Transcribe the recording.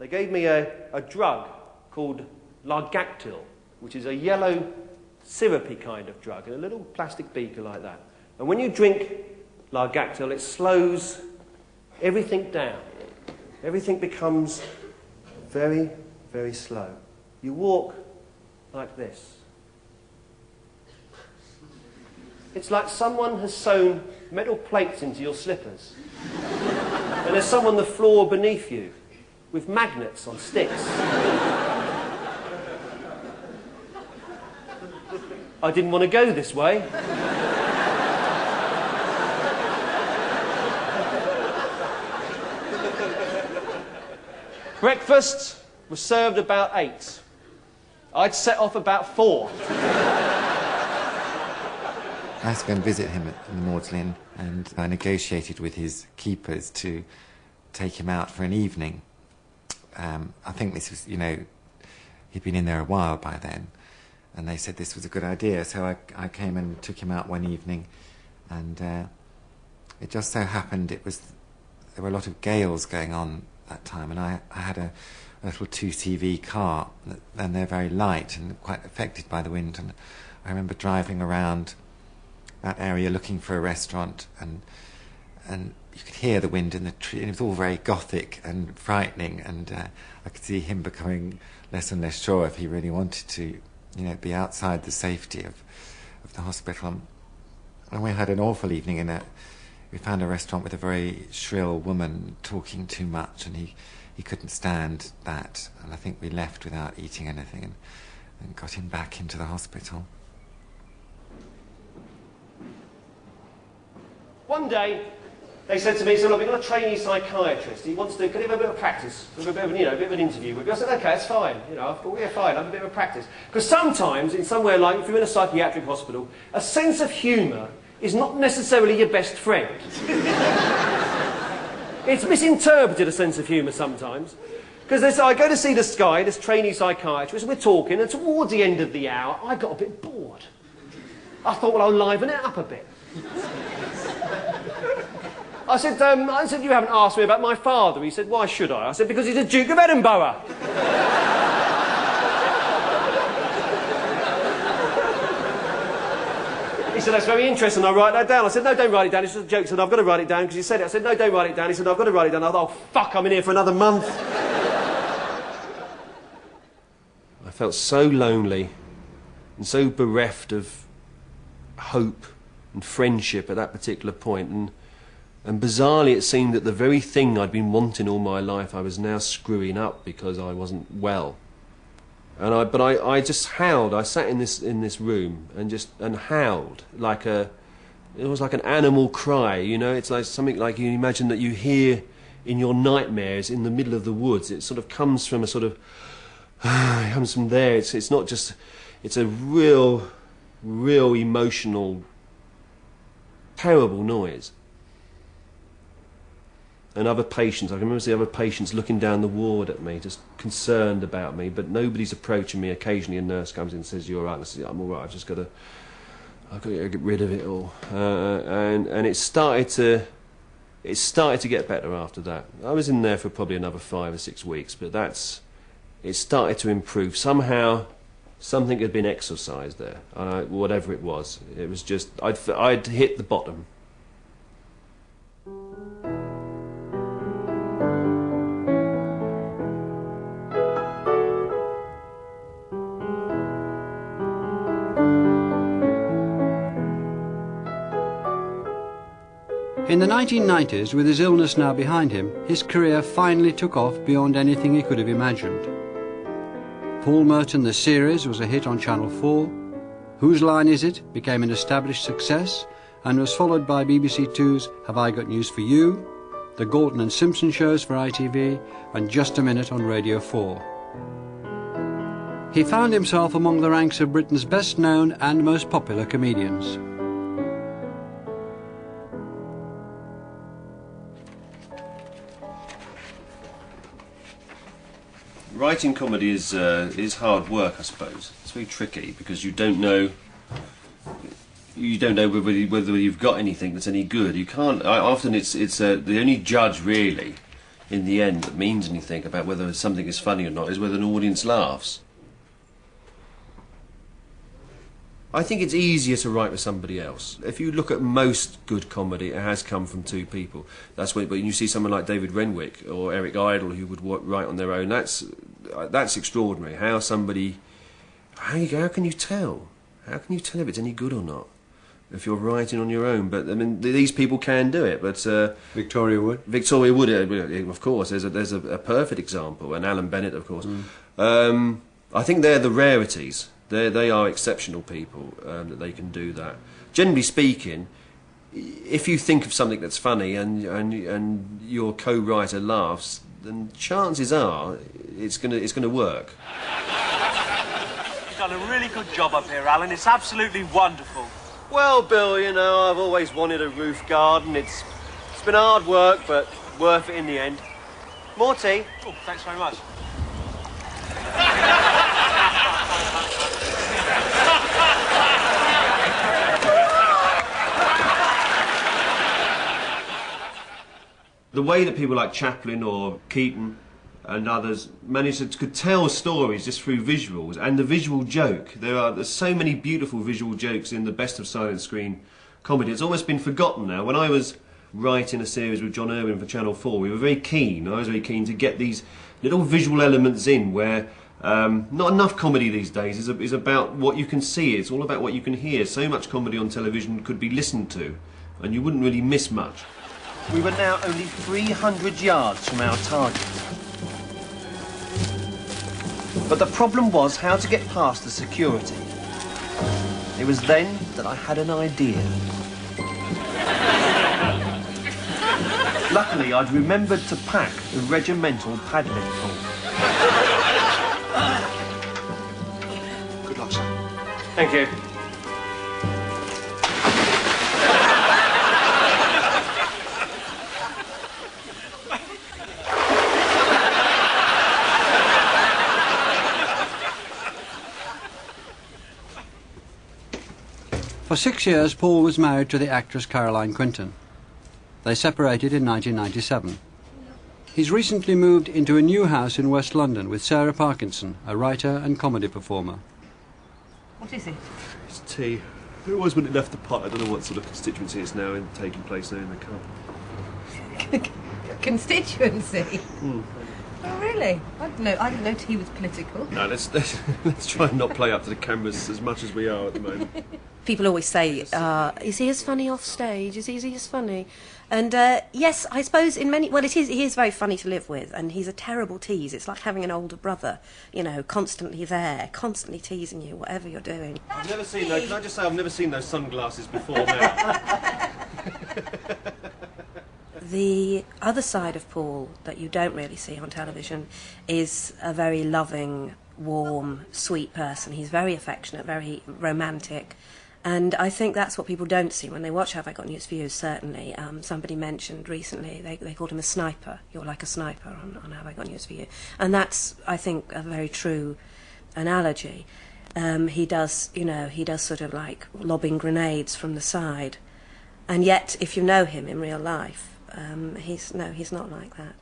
They gave me a drug called Largactil, which is a yellow, syrupy kind of drug, in a little plastic beaker like that. And when you drink Largactil, it slows everything down. Everything becomes very, very slow. You walk like this. It's like someone has sewn metal plates into your slippers. And there's someone on the floor beneath you with magnets on sticks. I didn't want to go this way. Breakfast was served about 8. I'd set off about 4. I had to go and visit him in the Maudslin, and I negotiated with his keepers to take him out for an evening. I think this was, you know, he'd been in there a while by then, and they said this was a good idea, so I came and took him out one evening, and it just so happened there were a lot of gales going on that time, and I had a little 2CV car, and they're very light and quite affected by the wind, and I remember driving around that area looking for a restaurant, and you could hear the wind in the tree, and it was all very gothic and frightening, and I could see him becoming less and less sure if he really wanted to, you know, be outside the safety of the hospital. And we had an awful evening we found a restaurant with a very shrill woman talking too much, and he couldn't stand that, and I think we left without eating anything and got him back into the hospital. One day, they said to me, so look, we've got a trainee psychiatrist. He wants to, can he have a bit of practice, a bit of an interview with you? I said, OK, it's fine. You know, I thought, yeah, fine, have a bit of a practice. Because sometimes, in somewhere like, if you're in a psychiatric hospital, a sense of humour is not necessarily your best friend. It's misinterpreted, a sense of humour, sometimes. Because I go to see this guy, this trainee psychiatrist, we're talking, and towards the end of the hour, I got a bit bored. I thought, well, I'll liven it up a bit. I said, you haven't asked me about my father. He said, why should I? I said, because he's a Duke of Edinburgh. He said, that's very interesting. I write that down. I said, no, don't write it down. It's just a joke. He said, I've got to write it down because you said it. I said, no, don't write it down. He said, I've got to write it down. I thought, oh, fuck, I'm in here for another month. I felt so lonely and so bereft of hope and friendship at that particular point. And bizarrely, it seemed that the very thing I'd been wanting all my life, I was now screwing up because I wasn't well. But I just howled. I sat in this room and howled it was like an animal cry, you know. It's like something like you imagine that you hear in your nightmares in the middle of the woods. It sort of comes from a sort of, it comes from there. It's not just, it's a real emotional, terrible noise. And other patients, I can remember the other patients looking down the ward at me, just concerned about me, but nobody's approaching me. Occasionally a nurse comes in and says, "You're all right?" And I say, "I'm all right, I've got to get rid of it all." And it started to get better after that. I was in there for probably another 5 or 6 weeks, but it started to improve. Somehow, something had been exorcised there, whatever it was. It was just, I'd hit the bottom. In the 1990s, with his illness now behind him, his career finally took off beyond anything he could have imagined. Paul Merton, the series, was a hit on Channel 4. Whose Line Is It became an established success and was followed by BBC Two's Have I Got News For You, the Galton and Simpson shows for ITV, and Just a Minute on Radio 4. He found himself among the ranks of Britain's best-known and most popular comedians. Writing comedy is hard work, I suppose. It's very tricky because you don't know whether you've got anything that's any good. You can't. Often it's the only judge really in the end that means anything about whether something is funny or not is whether an audience laughs. I think it's easier to write with somebody else. If you look at most good comedy, it has come from two people. That's when, but you see someone like David Renwick or Eric Idle who would write on their own. That's extraordinary. How can you tell? How can you tell if it's any good or not if you're writing on your own? But I mean, these people can do it. But Victoria Wood. Victoria Wood, of course. There's a perfect example, and Alan Bennett, of course. I think they're the rarities. They are exceptional people that they can do that. Generally speaking, if you think of something that's funny and your co-writer laughs, then chances are it's gonna work. You've done a really good job up here, Alan. It's absolutely wonderful. Well, Bill, you know, I've always wanted a roof garden. It's been hard work, but worth it in the end. More tea? Oh, thanks very much. The way that people like Chaplin or Keaton and others could tell stories just through visuals and the visual joke. There's so many beautiful visual jokes in the best of silent screen comedy. It's almost been forgotten now. When I was writing a series with John Irwin for Channel 4, I was very keen to get these little visual elements in where not enough comedy these days is about what you can see. It's all about what you can hear. So much comedy on television could be listened to and you wouldn't really miss much. We were now only 300 yards from our target. But the problem was how to get past the security. It was then that I had an idea. Luckily, I'd remembered to pack the regimental paddling pool. Good luck, sir. Thank you. For 6 years, Paul was married to the actress Caroline Quinton. They separated in 1997. He's recently moved into a new house in West London with Sarah Parkinson, a writer and comedy performer. What is it? It's tea. It was when it left the pot. I don't know what sort of constituency it's now taking place now in the cup. Constituency? Oh, really? I didn't know he was political. No, let's try and not play up to the cameras as much as we are at the moment. People always say, is he as funny off stage? Is he as funny? And yes, I suppose in many... Well, he is very funny to live with, and he's a terrible tease. It's like having an older brother, you know, constantly there, constantly teasing you, whatever you're doing. I've never seen those... Can I just say, I've never seen those sunglasses before now. The other side of Paul that you don't really see on television is a very loving, warm, sweet person. He's very affectionate, very romantic. And I think that's what people don't see when they watch Have I Got News for You, certainly. Somebody mentioned recently, they called him a sniper. You're like a sniper on Have I Got News for You. And that's, I think, a very true analogy. He does sort of like lobbing grenades from the side. And yet, if you know him in real life, he's not like that.